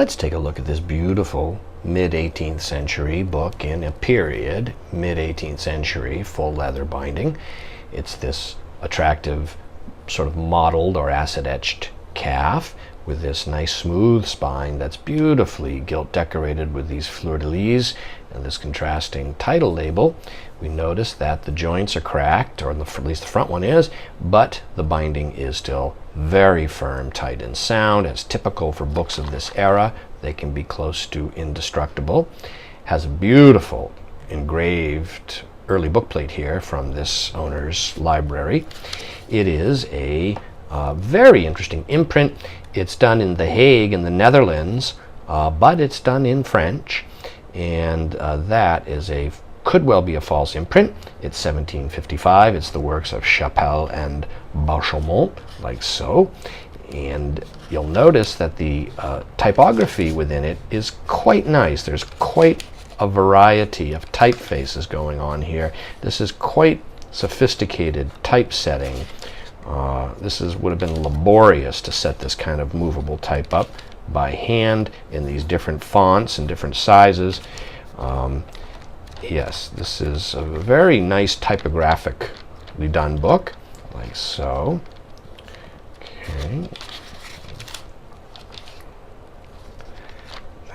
Let's take a look at this beautiful mid-18th century book in a period, mid-18th century, full leather binding. It's this attractive sort of mottled or acid-etched calf with this nice smooth spine that's beautifully gilt decorated with these fleur-de-lys and this contrasting title label. We notice that the joints are cracked, or at least the front one is, but the binding is still very firm, tight, and sound. As typical for books of this era, they can be close to indestructible. Has a beautiful engraved early bookplate here from this owner's library. It is a very interesting imprint. It's done in The Hague in the Netherlands, but it's done in French, and that could well be a false imprint. It's 1755. It's the works of Chapelle and Bachaumont, like so. And you'll notice that the typography within it is quite nice. There's quite a variety of typefaces going on here. This is quite sophisticated typesetting. This would have been laborious to set this kind of movable type up by hand in these different fonts and different sizes. Yes, this is a very nice typographically done book, like so. Okay.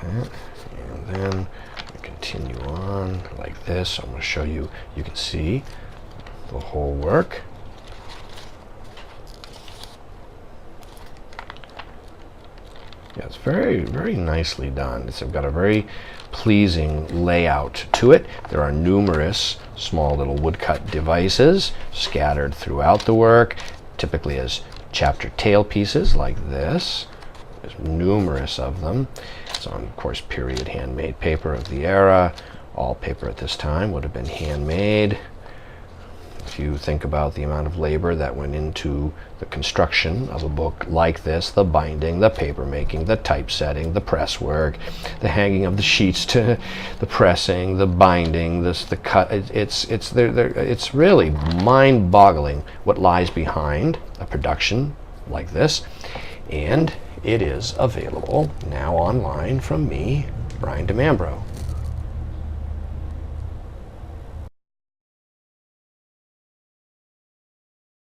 And then we continue on like this. I'm going to show you, you can see the whole work. Yeah, it's very, very nicely done. It's got a very pleasing layout to it. There are numerous small little woodcut devices scattered throughout the work, typically as chapter tail pieces like this. There's numerous of them. It's on, of course, period handmade paper of the era. All paper at this time would have been handmade. If you think about the amount of labor that went into the construction of a book like this, the binding, the paper making, the typesetting, the press work, the hanging of the sheets to the pressing, the binding, the cut, it's really mind-boggling what lies behind a production like this. And it is available now online from me, Brian DeMambro.